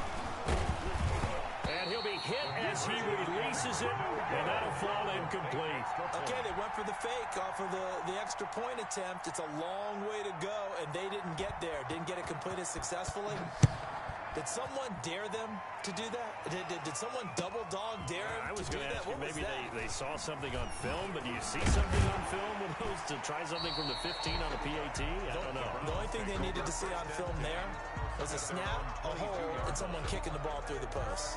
And he'll be hit as he releases it, and that'll fall incomplete. Okay, they went for the fake off of the extra point attempt. It's a long way to go, and they didn't get there. Didn't get it completed successfully. Did someone dare them to do that? Did someone double dog dare them I was to do going to that? ask you, What was maybe that? they saw something on film, but do you see something on film when those to try something from the 15 on the PAT? I don't know. The only thing they needed to see on film there was a snap, a hole, and someone kicking the ball through the post.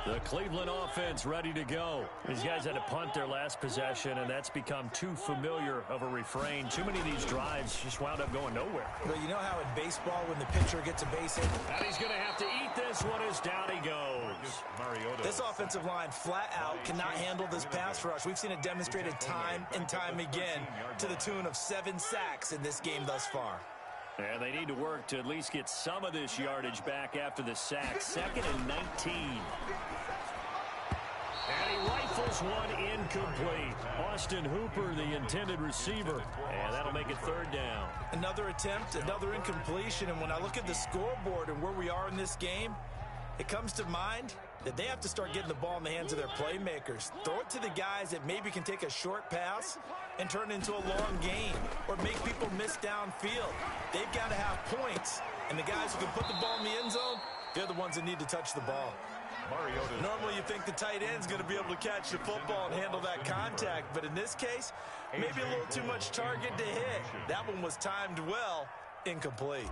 The Cleveland offense ready to go. These guys had to punt their last possession, and that's become too familiar of a refrain. Too many of these drives just wound up going nowhere. But you know how in baseball when the pitcher gets a base hit? And he's going to have to eat this one as down he goes. This offensive line flat out cannot handle this pass rush. We've seen it demonstrated time and time again to the tune of 7 sacks in this game thus far. And they need to work to at least get some of this yardage back after the sack. 2nd and 19. And he rifles one incomplete. Austin Hooper, the intended receiver. And that'll make it 3rd down. Another attempt, another incompletion. And when I look at the scoreboard and where we are in this game, it comes to mind that they have to start getting the ball in the hands of their playmakers. Throw it to the guys that maybe can take a short pass and turn it into a long game or make people miss downfield. They've got to have points. And the guys who can put the ball in the end zone, they're the ones that need to touch the ball. Normally you think the tight end's going to be able to catch the football and handle that contact, but in this case, maybe a little too much target to hit. That one was timed well, incomplete.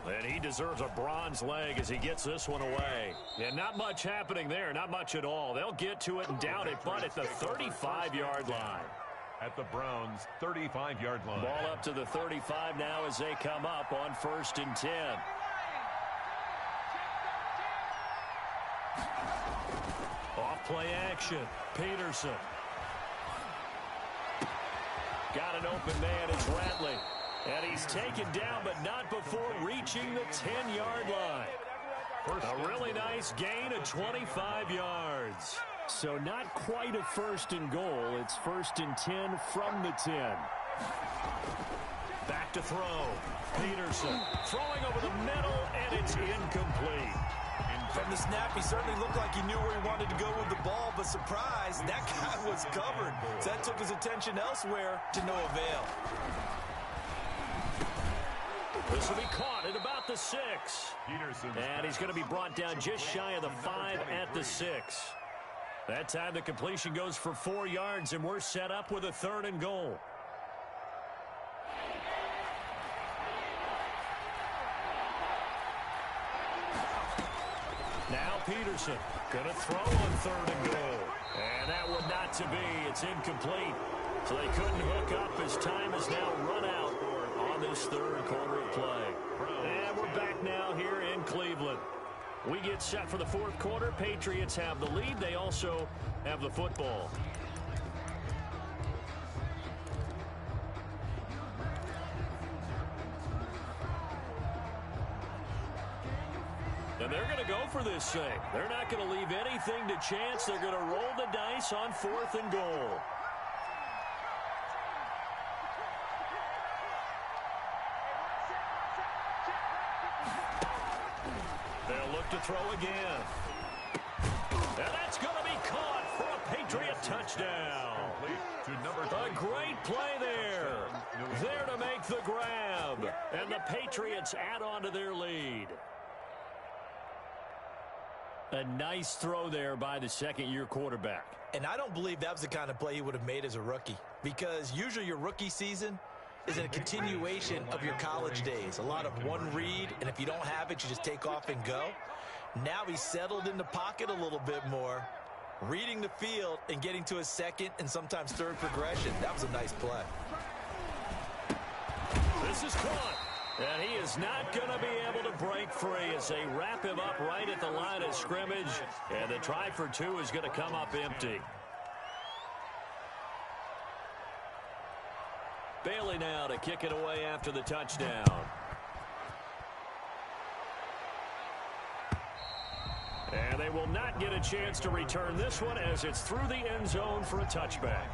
And he deserves a bronze leg as he gets this one away. And not much happening there, not much at all. They'll get to it and down it, but at the 35-yard line. At the Browns' 35-yard line. Ball up to the 35 now as they come up on 1st and 10. Off play action. Peterson. Got an open man. It's Ratley. And he's taken down, but not before reaching the 10-yard line. A really nice gain of 25 yards. So not quite a first and goal. It's 1st and 10 from the 10. Back to throw. Peterson throwing over the middle, and it's incomplete. From the snap, he certainly looked like he knew where he wanted to go with the ball, but surprise, that guy was covered. So that took his attention elsewhere to no avail. This will be caught at about the 6. And he's going to be brought down just shy of the 5 at the 6. That time the completion goes for 4 yards, and we're set up with a 3rd and goal. Now Peterson going to throw on 3rd and goal. And that one not to be. It's incomplete. So they couldn't hook up as time is now run out on this 3rd quarter of play. And we're back now here in Cleveland. We get set for the 4th quarter. Patriots have the lead. They also have the football. And they're going to go for this thing. They're not going to leave anything to chance. They're going to roll the dice on 4th and goal. They'll look to throw again. And that's going to be caught for a Patriot touchdown. A great play there. There to make the grab. And the Patriots add on to their lead. A nice throw there by the 2nd-year quarterback. And I don't believe that was the kind of play he would have made as a rookie, because usually your rookie season is a continuation of your college days. A lot of one read, and if you don't have it, you just take off and go. Now he's settled in the pocket a little bit more, reading the field and getting to his 2nd and sometimes 3rd progression. That was a nice play. This is caught. And he is not going to be able to break free as they wrap him up right at the line of scrimmage. And the try for 2 is going to come up empty. Bailey now to kick it away after the touchdown. And they will not get a chance to return this one as it's through the end zone for a touchback.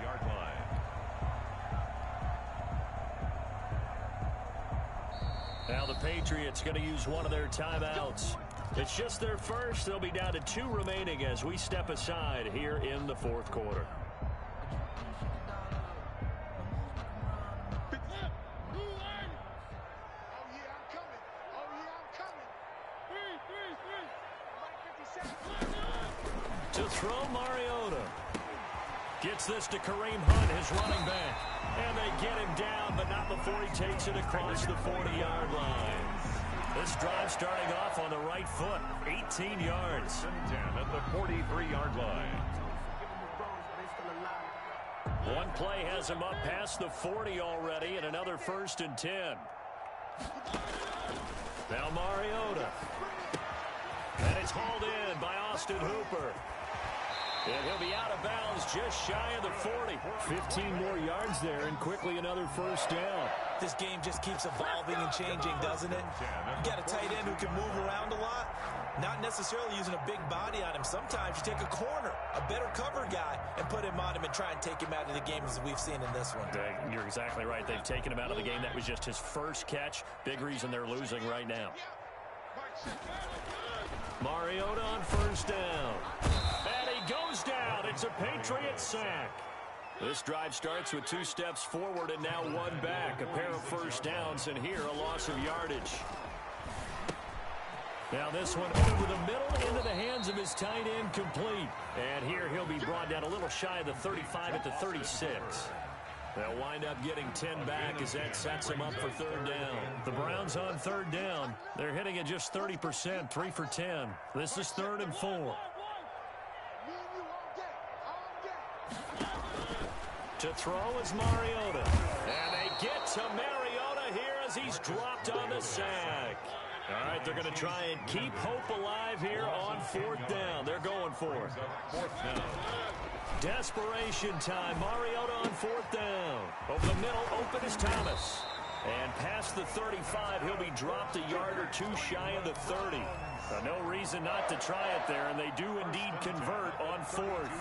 Now the Patriots going to use one of their timeouts. It's just their first. They'll be down to 2 remaining as we step aside here in the 4th quarter. To throw, Mariota. Gets this to Kareem Hunt, his running back. And they get him down, but not before he takes it across the 40-yard line. This drive starting off on the right foot, 18 yards. 10 at the 43-yard line. One play has him up past the 40 already, and another 1st and 10. Now Mariota. And it's hauled in by Austin Hooper. And he'll be out of bounds just shy of the 40. 15 more yards there, and quickly another 1st down. This game just keeps evolving and changing, doesn't it? You got a tight end who can move around a lot, not necessarily using a big body on him. Sometimes you take a corner, a better cover guy, and put him on him and try and take him out of the game as we've seen in this one. You're exactly right. They've taken him out of the game. That was just his first catch. Big reason they're losing right now. Mariota on 1st down. And he goes down. It's a Patriot sack. This drive starts with 2 steps forward and now 1 back. A pair of 1st downs, and here a loss of yardage. Now this one over the middle into the hands of his tight end, complete. And here he'll be brought down a little shy of the 35 at the 36. They'll wind up getting 10 back as that sets them up for 3rd down. The Browns on 3rd down. They're hitting at just 30%, 3 for 10. This is 3rd and 4. To throw is Mariota. And they get to Mariota here as he's dropped on the sack. All right, they're going to try and keep hope alive here on 4th down. They're going for it. 4th down. Desperation time. Mariota on 4th down. Over the middle, open is Thomas. And past the 35, he'll be dropped a yard or two shy of the 30. No reason not to try it there, and they do indeed convert on 4th.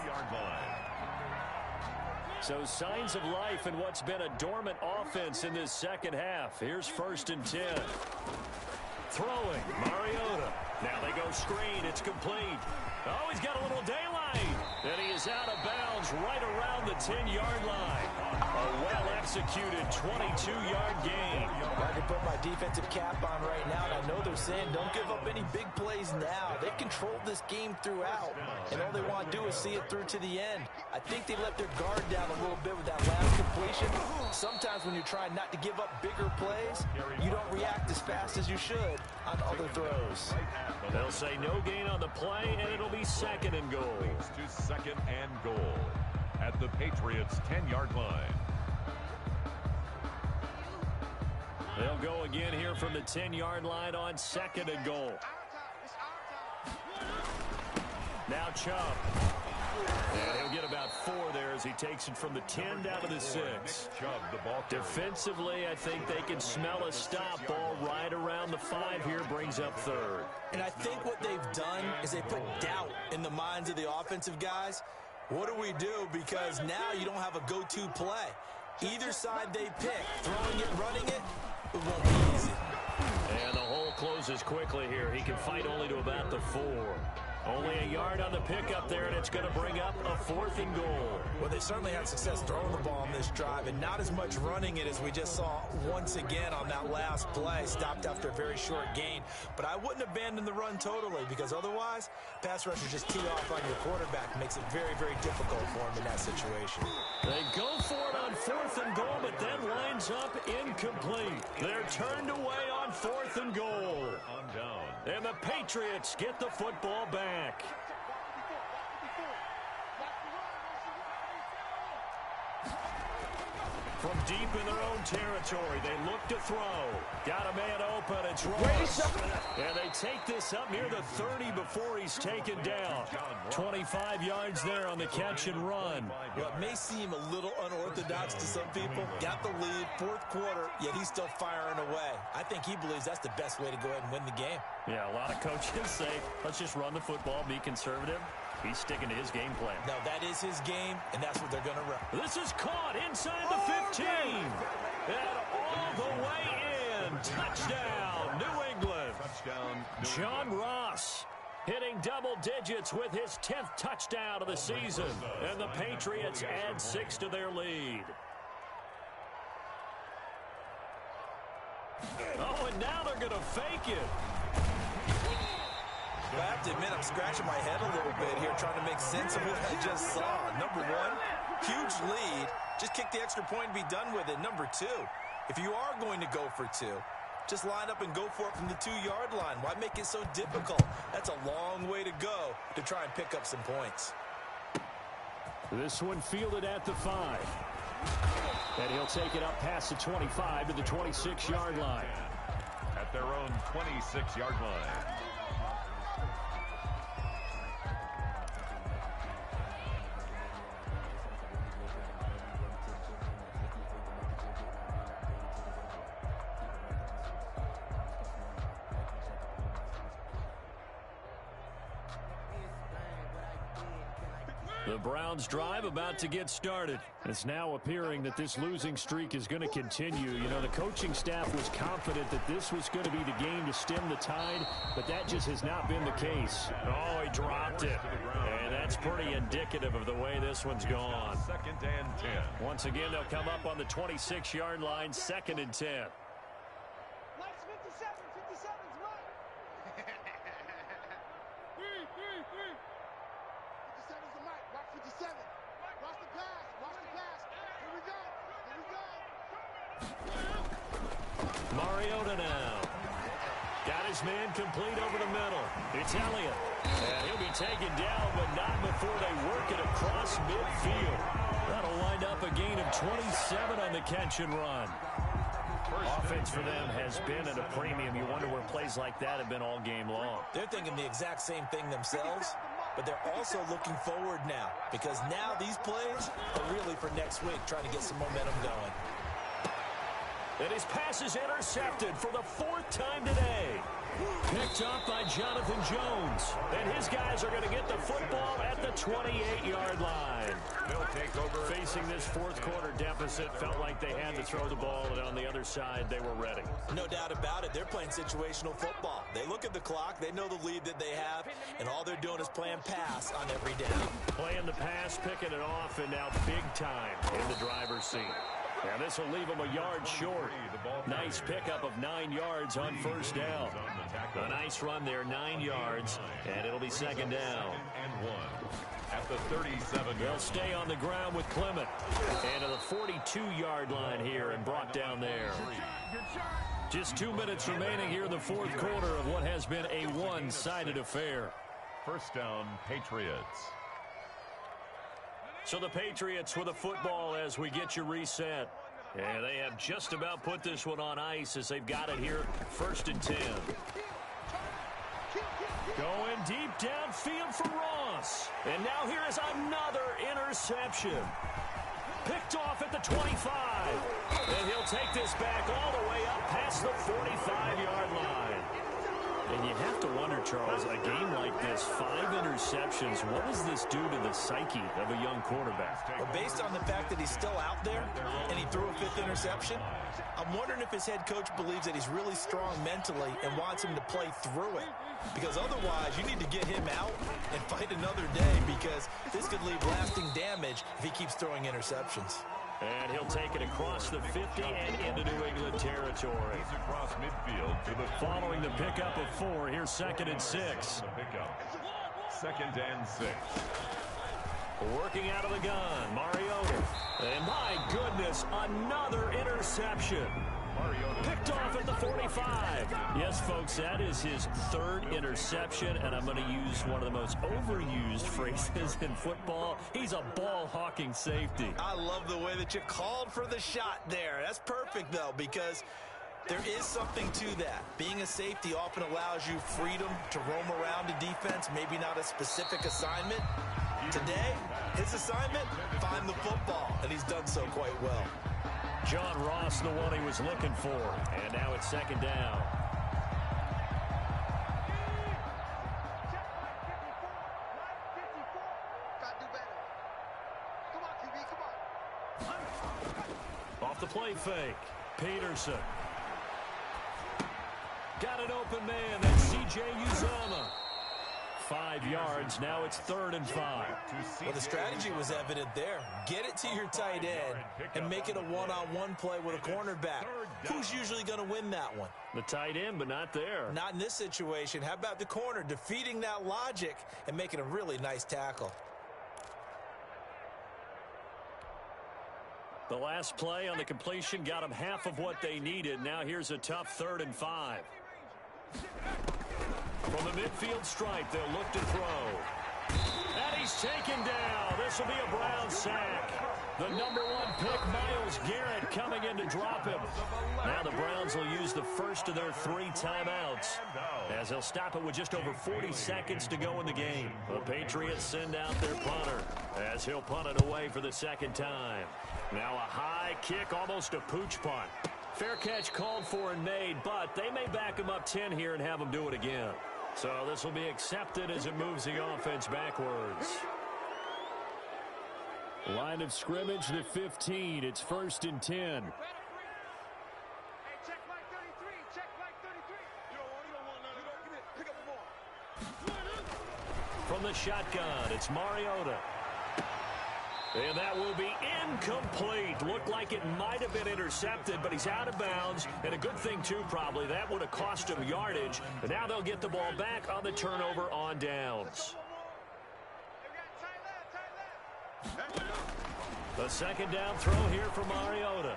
So signs of life in what's been a dormant offense in this second half. Here's 1st and 10. Throwing, Mariota. Now they go screen. It's complete. Oh, he's got a little daylight. And he is out of bounds right around the 10-yard line. A well-executed 22-yard gain. I can put my defensive cap on right now, and I know they're saying don't give up any big plays now. They've controlled this game throughout, and all they want to do is see it through to the end. I think they let their guard down a little bit with that last completion. Sometimes when you're trying not to give up bigger plays, you don't react as fast as you should on other throws. They'll say no gain on the play, and it'll be 2nd and goal. To 2nd and goal at the Patriots' 10-yard line. They'll go again here from the 10-yard line on 2nd and goal. Now Chubb. And he'll get about 4 there as he takes it from the 10 down to the 6. Defensively, I think they can smell a stop. Ball right around the 5 here, brings up 3rd. And I think what they've done is they put doubt in the minds of the offensive guys. What do we do? Because now you don't have a go-to play. Either side they pick, throwing it, running it, it won't be easy. And the hole closes quickly here. He can fight only to about the 4. Only a yard on the pickup there, and it's going to bring up a 4th and goal. Well, they certainly had success throwing the ball on this drive, and not as much running it as we just saw once again on that last play. Stopped after a very short gain. But I wouldn't abandon the run totally, because otherwise, pass rushers just tee off on your quarterback. Makes it very, very difficult for him in that situation. They go for it on 4th and goal, but then lines up incomplete. They're turned away on 4th and goal. And the Patriots get the football back. From deep in their own territory, they look to throw. Got a man open. It's Ross. And they take this up near the 30 before he's taken down. 25 yards there on the catch and run. Well, it may seem a little unorthodox to some people. Got the lead, 4th quarter, yet he's still firing away. I think he believes that's the best way to go ahead and win the game. Yeah, a lot of coaches say, let's just run the football, be conservative. He's sticking to his game plan. No, that is his game, and that's what they're going to run. This is caught inside the 15. And all the way in. Touchdown, New England. John Ross hitting double digits with his 10th touchdown of the season. And the Patriots add 6 to their lead. Oh, and now they're going to fake it. I have to admit, I'm scratching my head a little bit here trying to make sense of what I just saw. Number 1, huge lead. Just kick the extra point and be done with it. Number 2, if you are going to go for 2, just line up and go for it from the 2-yard line. Why make it so difficult? That's a long way to go to try and pick up some points. This one fielded at the 5. And he'll take it up past the 25 to the 26-yard line. At their own 26-yard line. The Browns drive about to get started. It's now appearing that this losing streak is going to continue. You know, the coaching staff was confident that this was going to be the game to stem the tide, but that just has not been the case. Oh, he dropped it. And that's pretty indicative of the way this one's gone. 2nd and 10. Once again, they'll come up on the 26-yard line, 2nd and 10. Mariota now. Got his man complete over the middle. It's Elliott. And he'll be taken down, but not before they work it across midfield. That'll wind up a gain of 27 on the catch and run. Offense for them has been at a premium. You wonder where plays like that have been all game long. They're thinking the exact same thing themselves, but they're also looking forward now because now these plays are really for next week, trying to get some momentum going. And his pass is intercepted for the 4th time today. Picked up by Jonathan Jones. And his guys are going to get the football at the 28-yard line. They'll take over. Facing this fourth quarter deficit, felt like they had to throw the ball, and on the other side, they were ready. No doubt about it. They're playing situational football. They look at the clock. They know the lead that they have, and all they're doing is playing pass on every down. Playing the pass, picking it off, and now big time in the driver's seat. And this will leave him a yard short. Nice pickup of 9 yards on first down. A nice run there, 9 yards, and it'll be second down. And 1 at the 37. They'll stay on the ground with Clement. And to the 42-yard line here and brought down there. Just 2 minutes remaining here in the fourth quarter of what has been a one-sided affair. First down, Patriots. So the Patriots with a football as we get you reset. And they have just about put this one on ice as they've got it here, 1st and 10. Going deep downfield for Ross. And now here is another interception. Picked off at the 25. And he'll take this back all the way up past the 45-yard line. And you have to wonder, Charles, a game like this, 5 interceptions, what does this do to the psyche of a young quarterback? Well, based on the fact that he's still out there and he threw a 5th interception, I'm wondering if his head coach believes that he's really strong mentally and wants him to play through it. Because otherwise, you need to get him out and fight another day because this could leave lasting damage if he keeps throwing interceptions. And he'll take it across the 50 and into New England territory. He's across midfield to the following the pickup of 4. Here's 2nd and 6. The pickup. 2nd and 6. Working out of the gun, Mariota. And my goodness, another interception. Picked off at the 45. Yes, folks, that is his 3rd interception, and I'm going to use one of the most overused phrases in football. He's a ball-hawking safety. I love the way that you called for the shot there. That's perfect, though, because there is something to that. Being a safety often allows you freedom to roam around a defense, maybe not a specific assignment. Today, his assignment, find the football, and he's done so quite well. John Ross, the one he was looking for. And now it's 2nd down. Off the play fake. Peterson. Got an open man. That's C.J. Uzomah. 5 yards. Now it's 3rd and 5. Well, the strategy was evident there. Get it to your tight end and make it a one-on-one play with a cornerback. Who's usually going to win that one? The tight end, but not there. Not in this situation. How about the corner defeating that logic and making a really nice tackle? The last play on the completion got them half of what they needed. Now here's a tough 3rd and 5. From the midfield stripe, they'll look to throw. And he's taken down. This will be a Brown sack. The number 1 pick, Myles Garrett, coming in to drop him. Now the Browns will use the first of their 3 timeouts as they'll stop it with just over 40 seconds to go in the game. The Patriots send out their punter as he'll punt it away for the 2nd time. Now a high kick, almost a pooch punt. Fair catch called for and made, but they may back him up 10 here and have him do it again. So this will be accepted as it moves the offense backwards. Line of scrimmage, the 15. It's 1st and 10. From the shotgun, it's Mariota. And that will be incomplete. Looked like it might have been intercepted, but he's out of bounds. And a good thing, too, probably. That would have cost him yardage. But now they'll get the ball back on the turnover on downs. The 2nd down throw here for Mariota.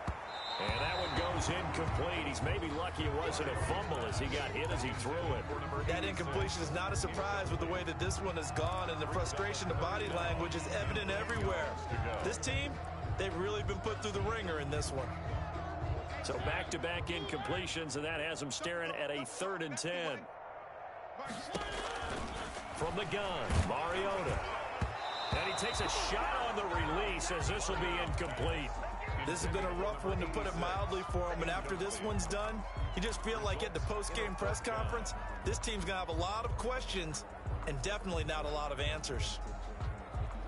And that one goes incomplete. He's maybe lucky it wasn't a fumble as he got hit as he threw it. That incompletion is not a surprise with the way that this one has gone, and the frustration, the body language is evident everywhere. This team, they've really been put through the ringer in this one. So back-to-back incompletions, and that has him staring at a 3rd and 10. From the gun, Mariota. And he takes a shot on the release as this will be incomplete. This has been a rough one, to put it mildly, for him. And after this one's done, you just feel like at the post-game press conference, this team's going to have a lot of questions and definitely not a lot of answers.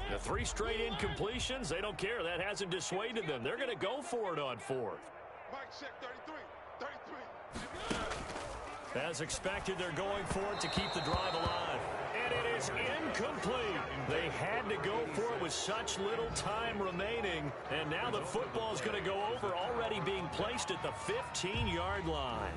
The 3 straight incompletions, they don't care. That hasn't dissuaded them. They're going to go for it on 4th. Mike check 33. As expected, they're going for it to keep the drive alive. And it is incomplete. They had to go for it with such little time remaining. And now the football is going to go over, already being placed at the 15-yard line.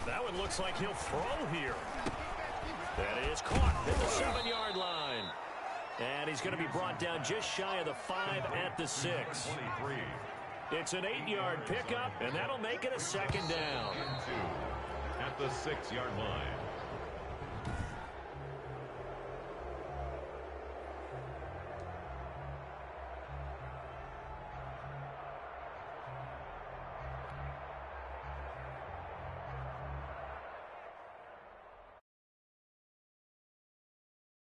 That one looks like he'll throw here. That is caught at the 7-yard line. And he's going to be brought down just shy of the 5 at the 6. 23. It's an 8-yard pickup, and that'll make it a 2nd down. At the 6-yard line.